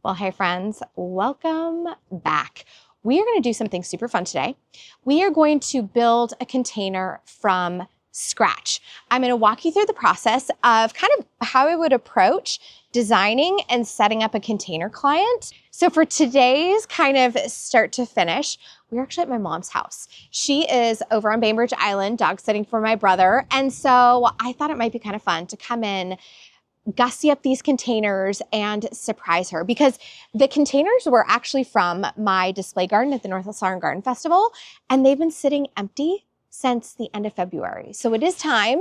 Well, hey friends, welcome back. We are going to do something super fun today. We are going to build a container from scratch. I'm going to walk you through the process of kind of how I would approach designing and setting up a container client. So for today's kind of start to finish, we're actually at my mom's house. She is over on Bainbridge Island, dog sitting for my brother. And so I thought it might be kind of fun to come in, gussy up these containers and surprise her, because the containers were actually from my display garden at the Northwest Flower and Garden Festival, and they've been sitting empty since the end of February. So it is time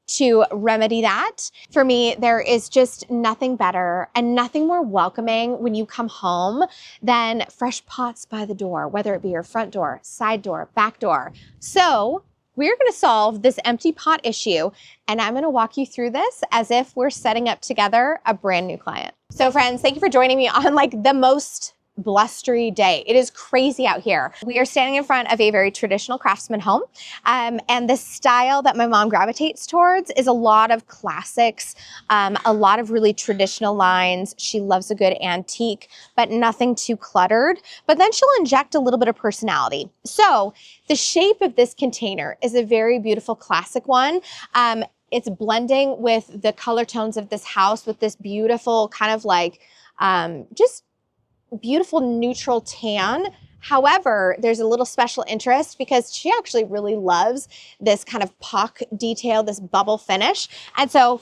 to remedy that. For me, there is just nothing better and nothing more welcoming when you come home than fresh pots by the door, whether it be your front door, side door, back door. So we're going to solve this empty pot issue, and I'm going to walk you through this as if we're setting up together a brand new client. So friends, thank you for joining me on like the most blustery day. It is crazy out here. We are standing in front of a very traditional craftsman home, and the style that my mom gravitates towards is a lot of classics, a lot of really traditional lines. She loves a good antique, but nothing too cluttered. But then she'll inject a little bit of personality. So the shape of this container is a very beautiful classic one. It's blending with the color tones of this house with this beautiful kind of like just beautiful neutral tan. However, there's a little special interest because she actually really loves this kind of pock detail, this bubble finish. And so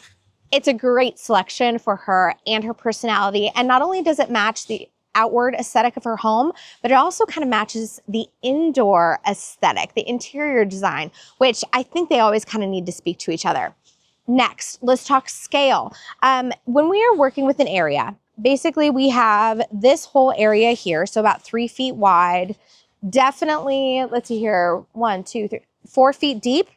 it's a great selection for her and her personality. And not only does it match the outward aesthetic of her home, but it also kind of matches the indoor aesthetic, the interior design, which I think they always kind of need to speak to each other. Next, let's talk scale. When we are working with an area, basically we have this whole area here, so about 3 feet wide, definitely, let's see here, 1, 2, 3, 4 feet deep.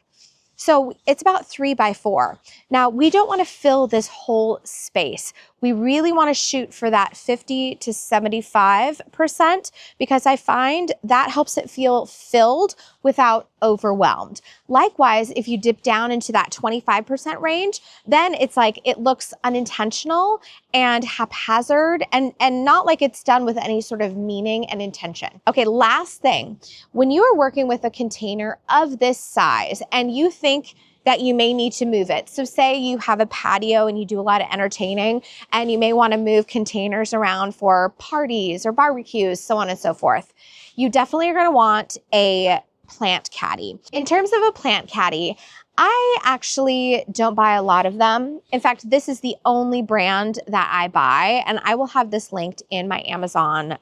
So it's about 3 by 4. Now we don't want to fill this whole space. We really want to shoot for that 50 to 75% because I find that helps it feel filled without overwhelmed. Likewise, if you dip down into that 25% range, then it's like it looks unintentional and haphazard and not like it's done with any sort of meaning and intention. Okay, last thing, when you are working with a container of this size and you think that you may need to move it. So say you have a patio and you do a lot of entertaining and you may want to move containers around for parties or barbecues, so on and so forth. You definitely are going to want a plant caddy. In terms of a plant caddy, I actually don't buy a lot of them. In fact, this is the only brand that I buy, and I will have this linked in my Amazon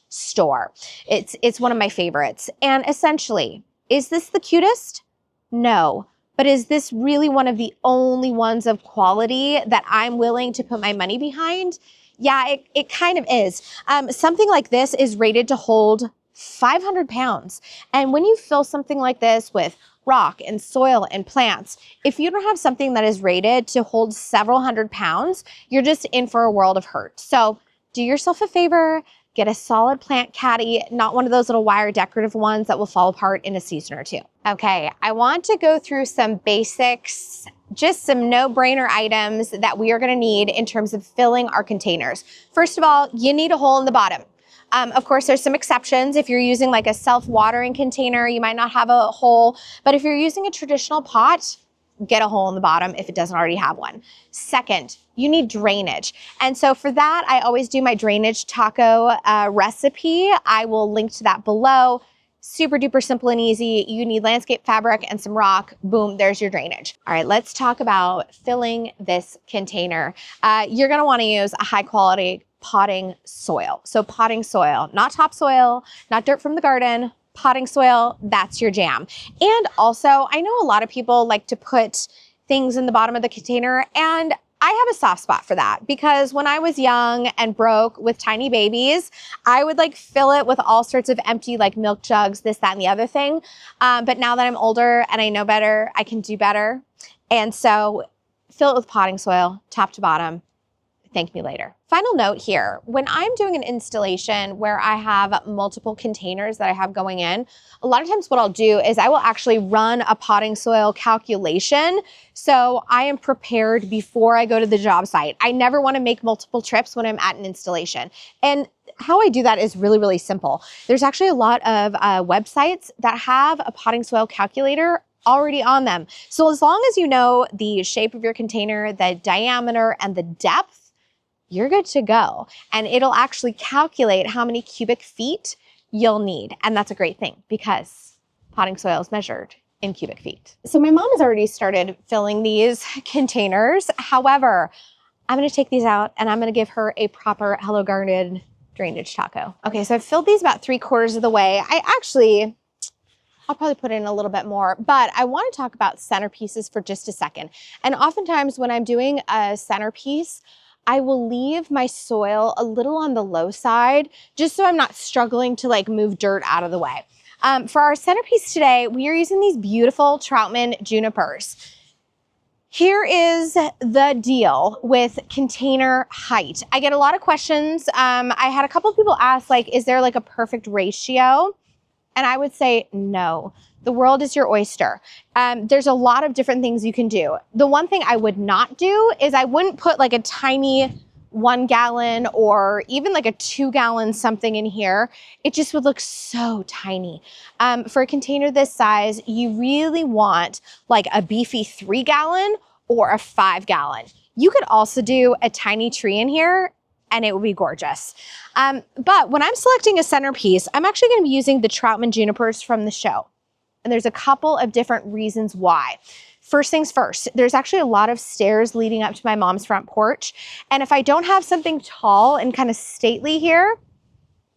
store. It's one of my favorites. And essentially, is this the cutest? No. But is this really one of the only ones of quality that I'm willing to put my money behind? Yeah, it kind of is. Something like this is rated to hold 500 pounds. And when you fill something like this with rock and soil and plants, if you don't have something that is rated to hold several hundred pounds, you're just in for a world of hurt. So do yourself a favor, get a solid plant caddy, not one of those little wire decorative ones that will fall apart in a season or two. Okay, I want to go through some basics, just some no-brainer items that we are going to need in terms of filling our containers. First of all, you need a hole in the bottom. Of course, there's some exceptions. If you're using like a self-watering container, you might not have a hole, but if you're using a traditional pot, get a hole in the bottom if it doesn't already have one. Second, you need drainage. And so for that, I always do my drainage taco recipe. I will link to that below. Super duper simple and easy. You need landscape fabric and some rock. Boom, there's your drainage. All right, let's talk about filling this container. You're gonna wanna use a high quality potting soil. So potting soil, not topsoil, not dirt from the garden, potting soil, that's your jam. And also, I know a lot of people like to put things in the bottom of the container, and I have a soft spot for that because when I was young and broke with tiny babies, I would like fill it with all sorts of empty like milk jugs, this, that, and the other thing. But now that I'm older and I know better, I can do better. And so fill it with potting soil, top to bottom. thank me later. Final note here, when I'm doing an installation where I have multiple containers that I have going in, a lot of times what I'll do is I will actually run a potting soil calculation so I am prepared before I go to the job site. I never want to make multiple trips when I'm at an installation. And how I do that is really, really simple. There's actually a lot of websites that have a potting soil calculator already on them. So as long as you know the shape of your container, the diameter, and the depth, you're good to go. And it'll actually calculate how many cubic feet you'll need. And that's a great thing because potting soil is measured in cubic feet. So my mom has already started filling these containers. However, I'm going to take these out and I'm going to give her a proper Hello Garden drainage taco. Okay, so I've filled these about 3/4 of the way. I'll probably put in a little bit more, but I want to talk about centerpieces for just a second. And oftentimes when I'm doing a centerpiece, I will leave my soil a little on the low side, just so I'm not struggling to like move dirt out of the way. For our centerpiece today, we are using these beautiful Trautman Junipers. Here is the deal with container height. I get a lot of questions. I had a couple of people ask, like, is there like a perfect ratio? And I would say, no, the world is your oyster. There's a lot of different things you can do. The one thing I would not do is I wouldn't put like a tiny 1 gallon or even like a 2 gallon something in here. It just would look so tiny. For a container this size, you really want like a beefy 3 gallon or a 5 gallon. You could also do a tiny tree in here and it would be gorgeous. But when I'm selecting a centerpiece, I'm actually going to be using the Trautman Junipers from the show. And there's a couple of different reasons why. First things first, there's actually a lot of stairs leading up to my mom's front porch. And if I don't have something tall and kind of stately here,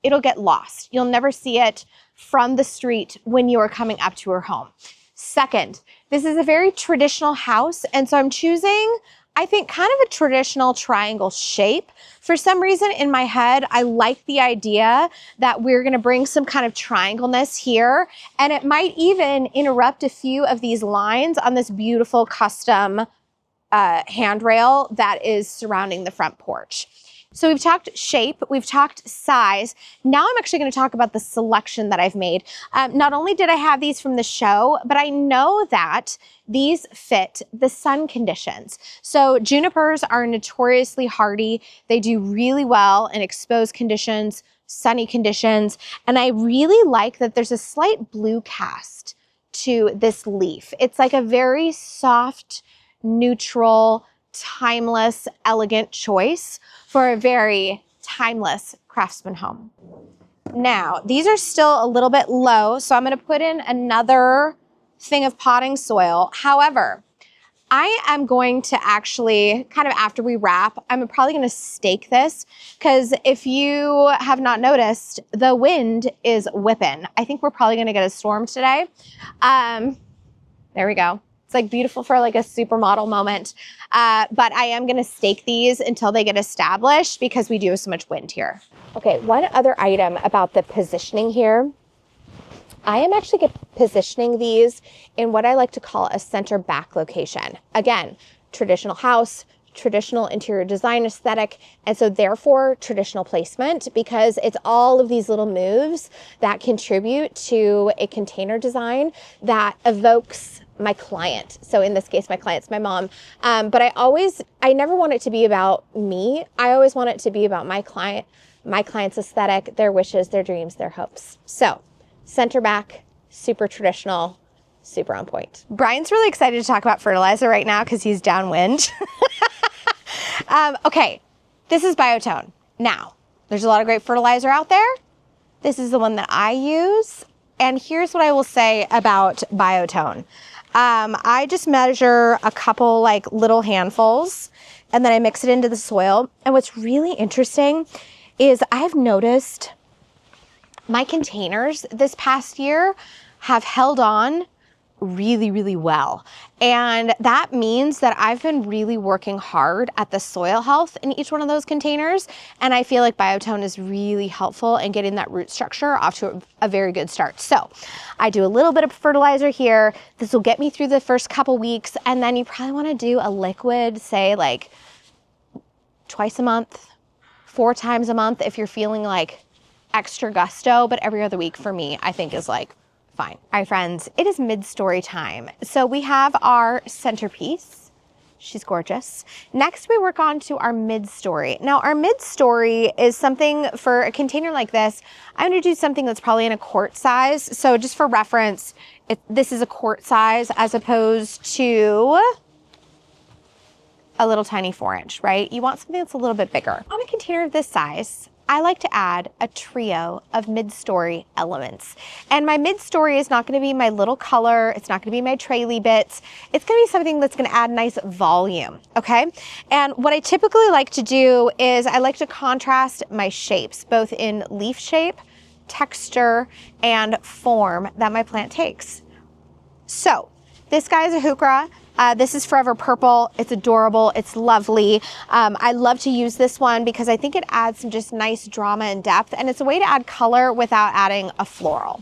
it'll get lost. You'll never see it from the street when you are coming up to her home. Second, this is a very traditional house. And so I'm choosing, I think, kind of a traditional triangle shape. For some reason in my head, I like the idea that we're going to bring some kind of triangleness here, and it might even interrupt a few of these lines on this beautiful custom handrail that is surrounding the front porch. So we've talked shape, we've talked size. Now I'm actually going to talk about the selection that I've made. Not only did I have these from the show, but I know that these fit the sun conditions. So junipers are notoriously hardy. They do really well in exposed conditions, sunny conditions. And I really like that there's a slight blue cast to this leaf. It's like a very soft, neutral, timeless, elegant choice for a very timeless craftsman home. Now, these are still a little bit low, so I'm going to put in another thing of potting soil. However, I am going to actually, kind of after we wrap, I'm probably going to stake this, because if you have not noticed, the wind is whipping. I think we're probably going to get a storm today. There we go. It's like beautiful for like a supermodel moment. But I am going to stake these until they get established because we do have so much wind here. Okay, one other item about the positioning here. I am actually positioning these in what I like to call a center back location. Again, traditional house, traditional interior design aesthetic, and so therefore traditional placement, because it's all of these little moves that contribute to a container design that evokes my client. So in this case, my client's my mom. But I never want it to be about me. I always want it to be about my client's aesthetic, their wishes, their dreams, their hopes. So center back, super traditional, super on point. Brian's really excited to talk about fertilizer right now because he's downwind. Okay, this is Biotone. Now, there's a lot of great fertilizer out there. This is the one that I use. And here's what I will say about Biotone. I just measure a couple like little handfuls and then I mix it into the soil. And what's really interesting is I've noticed my containers this past year have held on really, really well. And that means that I've been really working hard at the soil health in each one of those containers. And I feel like Biotone is really helpful in getting that root structure off to a very good start. So I do a little bit of fertilizer here. This will get me through the first couple weeks. And then you probably want to do a liquid, say like twice a month, 4 times a month if you're feeling like extra gusto, but every other week for me, I think is like fine. All right, friends, it is mid-story time. So we have our centerpiece. She's gorgeous. Next, we work on to our mid-story. Now, our mid-story is something for a container like this. I'm gonna do something that's probably in a quart size. So just for reference, this is a quart size as opposed to a little tiny 4-inch, right? You want something that's a little bit bigger. On a container of this size, I like to add a trio of mid-story elements. And my mid-story is not gonna be my little color, it's not gonna be my trailie bits, it's gonna be something that's gonna add nice volume, okay? And what I typically like to do is I like to contrast my shapes, both in leaf shape, texture, and form that my plant takes. So, this guy is a Heuchera. This is Forever Purple. It's adorable. It's lovely. I love to use this one because I think it adds some just nice drama and depth, and it's a way to add color without adding a floral.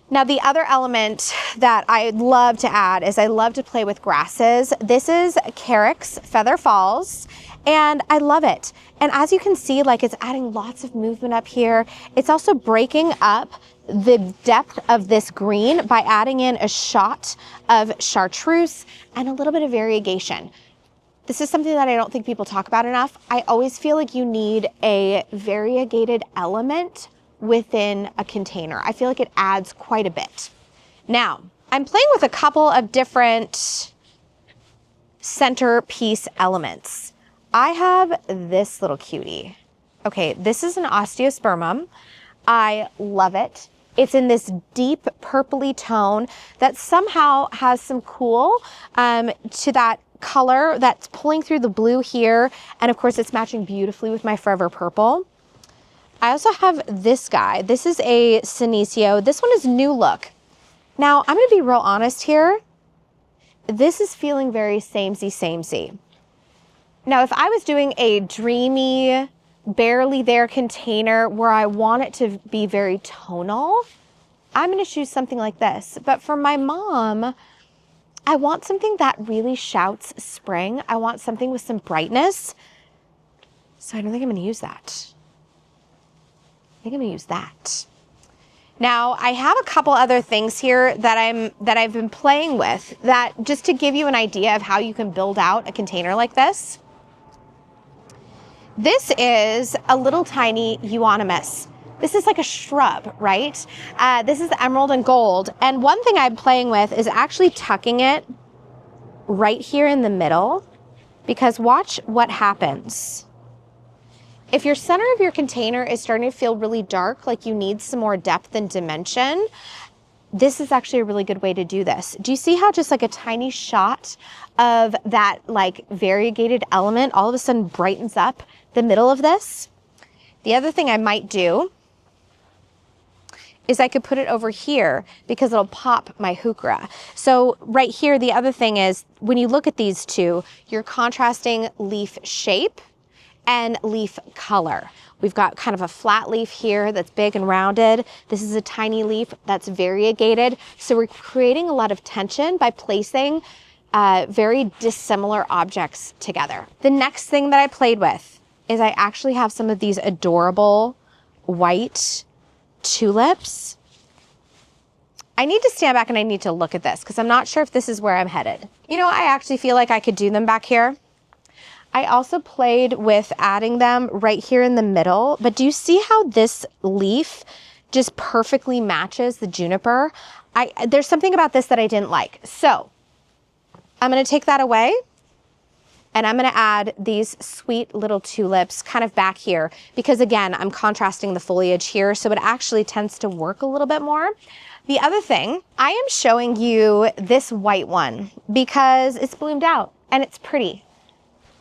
Now, the other element that I love to add is I love to play with grasses. This is Carex Feather Falls, and I love it. And as you can see, like it's adding lots of movement up here. It's also breaking up the depth of this green by adding in a shot of chartreuse and a little bit of variegation. This is something that I don't think people talk about enough. I always feel like you need a variegated element within a container. I feel like it adds quite a bit. Now, I'm playing with a couple of different centerpiece elements. I have this little cutie. Okay, this is an Osteospermum. I love it. It's in this deep purpley tone that somehow has some cool to that color that's pulling through the blue here. And of course, it's matching beautifully with my Forever Purple. I also have this guy. This is a Senecio. This one is New Look. Now, I'm gonna be real honest here. This is feeling very samey. Now, if I was doing a dreamy, barely there container where I want it to be very tonal, I'm gonna choose something like this. But for my mom, I want something that really shouts spring. I want something with some brightness. So I don't think I'm gonna use that. I think I'm gonna use that. Now, I have a couple other things here that I've been playing with that just to give you an idea of how you can build out a container like this. This is a little tiny Euonymus. This is like a shrub, right? This is emerald and gold. And one thing I'm playing with is actually tucking it right here in the middle, because watch what happens. If your center of your container is starting to feel really dark, like you need some more depth and dimension, this is actually a really good way to do this. Do you see how just like a tiny shot of that like variegated element all of a sudden brightens up the middle of this? The other thing I might do is I could put it over here because it'll pop my Heuchera. So right here, the other thing is when you look at these two, you're contrasting leaf shape and leaf color. We've got kind of a flat leaf here that's big and rounded. This is a tiny leaf that's variegated. So we're creating a lot of tension by placing very dissimilar objects together. The next thing that I played with is I actually have some of these adorable white tulips. I need to stand back and I need to look at this because I'm not sure if this is where I'm headed. You know, I actually feel like I could do them back here. I also played with adding them right here in the middle, but do you see how this leaf just perfectly matches the juniper? There's something about this that I didn't like. So I'm gonna take that away and I'm gonna add these sweet little tulips kind of back here because again, I'm contrasting the foliage here, so it actually tends to work a little bit more. The other thing, I am showing you this white one because it's bloomed out and it's pretty.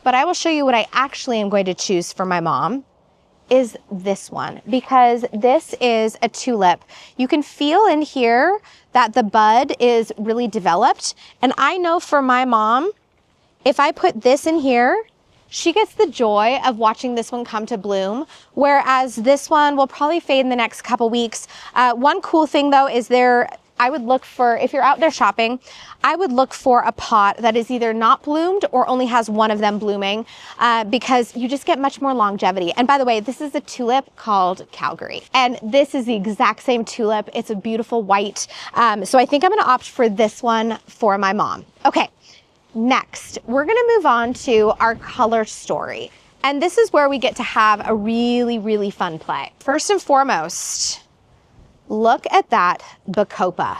But I will show you what I actually am going to choose for my mom is this one, because this is a tulip. You can feel in here that the bud is really developed. And I know for my mom, if I put this in here, she gets the joy of watching this one come to bloom, whereas this one will probably fade in the next couple weeks. One cool thing though is they're I would look for, if you're out there shopping, I would look for a pot that is either not bloomed or only has one of them blooming, because you just get much more longevity. And by the way, this is a tulip called Calgary, and this is the exact same tulip. It's a beautiful white. So I think I'm gonna opt for this one for my mom. Okay, next, we're gonna move on to our color story. And this is where we get to have a really, really fun play. First and foremost, look at that Bacopa.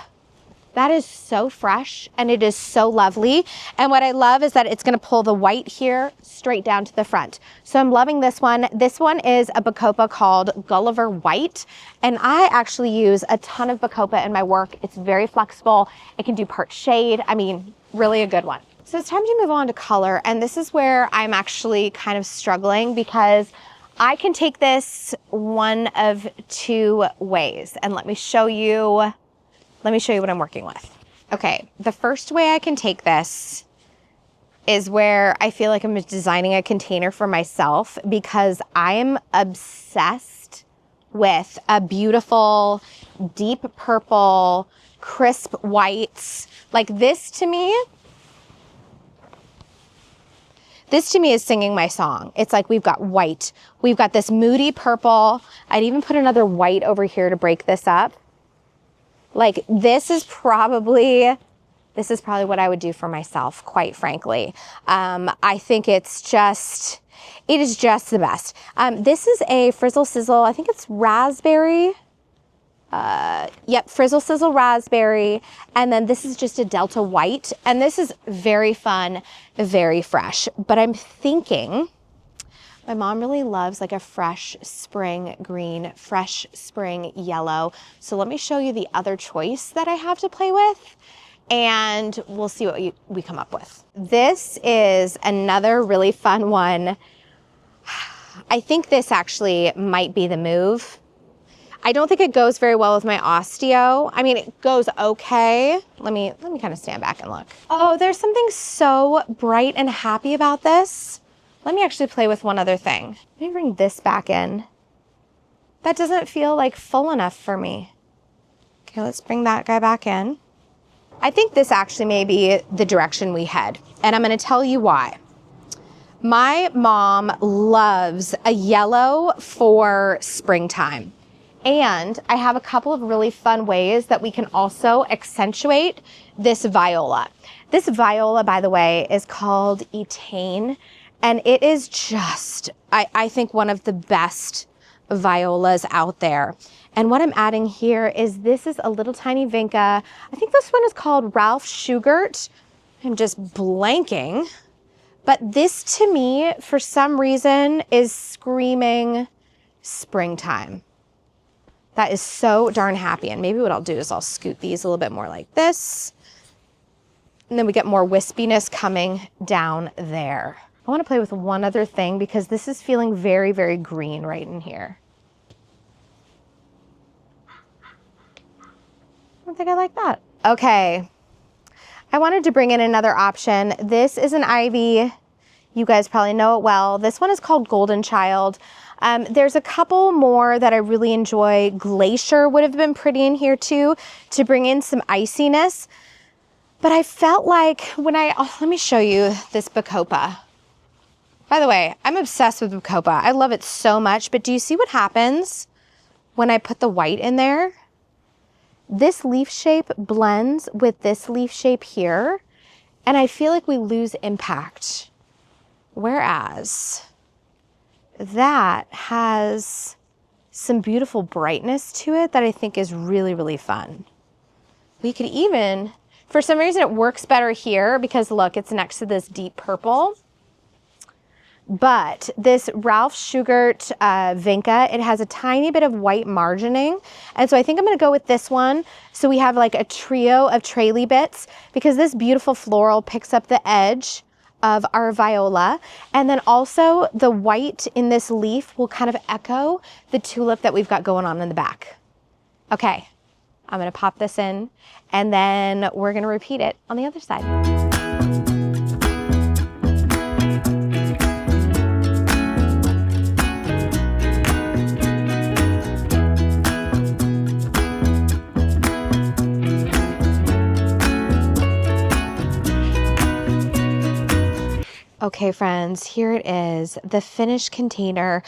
That is so fresh and it is so lovely. And what I love is that it's gonna pull the white here straight down to the front. So I'm loving this one. This one is a Bacopa called Gulliver White. And I actually use a ton of Bacopa in my work. It's very flexible. It can do part shade. I mean, really a good one. So it's time to move on to color, and this is where I'm actually kind of struggling because I can take this one of two ways, and let me show you what I'm working with. Okay, the first way I can take this is where I feel like I'm designing a container for myself because I'm obsessed with a beautiful, deep purple, crisp whites. Like this to me is singing my song. It's like we've got white. We've got this moody purple. I'd even put another white over here to break this up. Like this is probably what I would do for myself, quite frankly. I think it is just the best. This is a Frizzle Sizzle, I think it's raspberry. Yep, Frizzle Sizzle raspberry, and then this is just a Delta white, and this is very fun, very fresh. But I'm thinking, my mom really loves like a fresh spring green, fresh spring yellow. So let me show you the other choice that I have to play with, and we'll see what we come up with. This is another really fun one. I think this actually might be the move. I don't think it goes very well with my osteo. I mean, it goes okay. Let me kind of stand back and look. Oh, there's something so bright and happy about this. Let me actually play with one other thing. Let me bring this back in. That doesn't feel like full enough for me. Okay, let's bring that guy back in. I think this actually may be the direction we head, and I'm gonna tell you why. My mom loves a yellow for springtime. And I have a couple of really fun ways that we can also accentuate this Viola. This Viola, by the way, is called Etain, and it is just, I think, one of the best Violas out there. And what I'm adding here is this is a little tiny Vinca. I think this one is called Ralph Shugert. I'm just blanking. But this to me, for some reason, is screaming springtime. That is so darn happy. And maybe what I'll do is I'll scoot these a little bit more like this. And then we get more wispiness coming down there. I want to play with one other thing because this is feeling very, very green right in here. I don't think I like that. Okay. I wanted to bring in another option. This is an ivy. You guys probably know it well. This one is called Golden Child. There's a couple more that I really enjoy. Glacier would have been pretty in here too, to bring in some iciness. But I felt like when let me show you this Bacopa. By the way, I'm obsessed with Bacopa. I love it so much, but do you see what happens when I put the white in there? This leaf shape blends with this leaf shape here, and I feel like we lose impact. Whereas that has some beautiful brightness to it that I think is really, really fun. We could even, for some reason it works better here because look, it's next to this deep purple. But this Ralph Shugert Vinca, it has a tiny bit of white margining. And so I think I'm gonna go with this one. So we have like a trio of trailie bits because this beautiful floral picks up the edge of our Viola. And then also the white in this leaf will kind of echo the tulip that we've got going on in the back. Okay, I'm gonna pop this in and then we're gonna repeat it on the other side. Okay, friends, here it is, the finished container.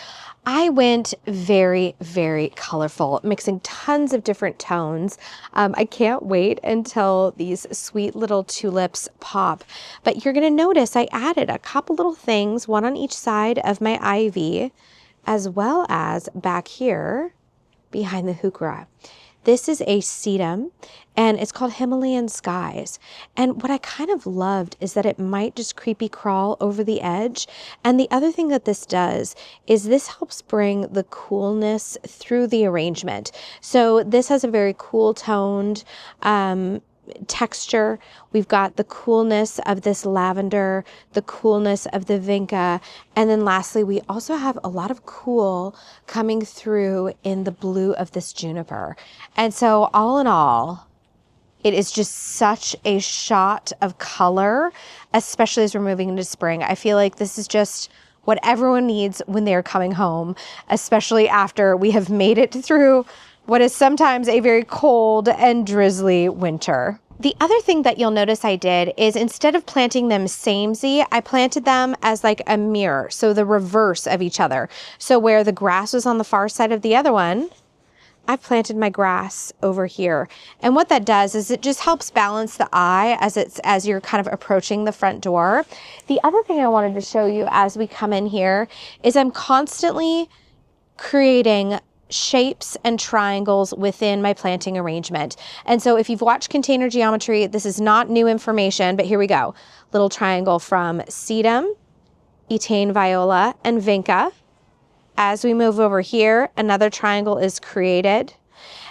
I went very, very colorful, mixing tons of different tones. I can't wait until these sweet little tulips pop. But you're going to notice I added a couple little things, one on each side of my ivy, as well as back here behind the Heuchera. This is a sedum, and it's called Himalayan Skies. And what I kind of loved is that it might just creepy crawl over the edge. And the other thing that this does is this helps bring the coolness through the arrangement. So this has a very cool toned texture. We've got the coolness of this lavender, the coolness of the Vinca, and then lastly, we also have a lot of cool coming through in the blue of this juniper. And so all in all, it is just such a shot of color, especially as we're moving into spring. I feel like this is just what everyone needs when they're coming home, especially after we have made it through what is sometimes a very cold and drizzly winter. The other thing that you'll notice I did is instead of planting them samey, I planted them as like a mirror, so the reverse of each other. So where the grass was on the far side of the other one, I planted my grass over here. And what that does is it just helps balance the eye as you're kind of approaching the front door. The other thing I wanted to show you as we come in here is I'm constantly creating shapes and triangles within my planting arrangement. And so if you've watched container geometry, this is not new information, but here we go. Little triangle from Sedum, Etain, Viola, and Vinca. As we move over here, another triangle is created.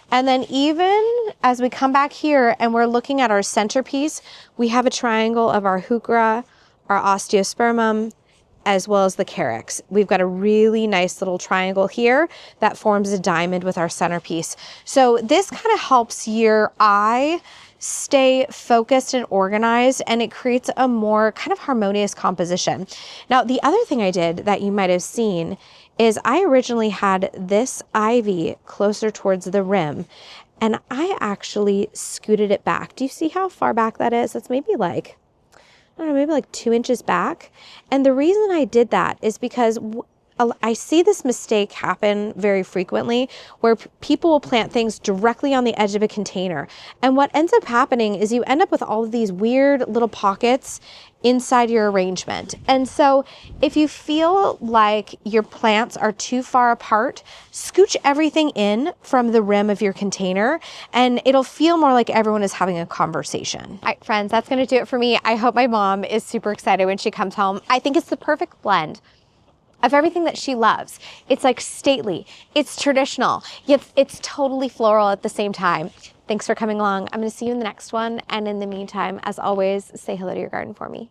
And then even as we come back here and we're looking at our centerpiece, we have a triangle of our Heuchera, our Osteospermum, as well as the Carex. We've got a really nice little triangle here that forms a diamond with our centerpiece. So this kind of helps your eye stay focused and organized, and it creates a more kind of harmonious composition. Now, the other thing I did that you might have seen is I originally had this ivy closer towards the rim, and I actually scooted it back. Do you see how far back that is? That's maybe like, I don't know, maybe like 2 inches back. And the reason I did that is because I see this mistake happen very frequently where people will plant things directly on the edge of a container. And what ends up happening is you end up with all of these weird little pockets inside your arrangement. And so if you feel like your plants are too far apart, scooch everything in from the rim of your container and it'll feel more like everyone is having a conversation. All right, friends, that's gonna do it for me. I hope my mom is super excited when she comes home. I think it's the perfect blend of everything that she loves. It's like stately, it's traditional, yet it's totally floral at the same time. Thanks for coming along. I'm gonna see you in the next one. And in the meantime, as always, say hello to your garden for me.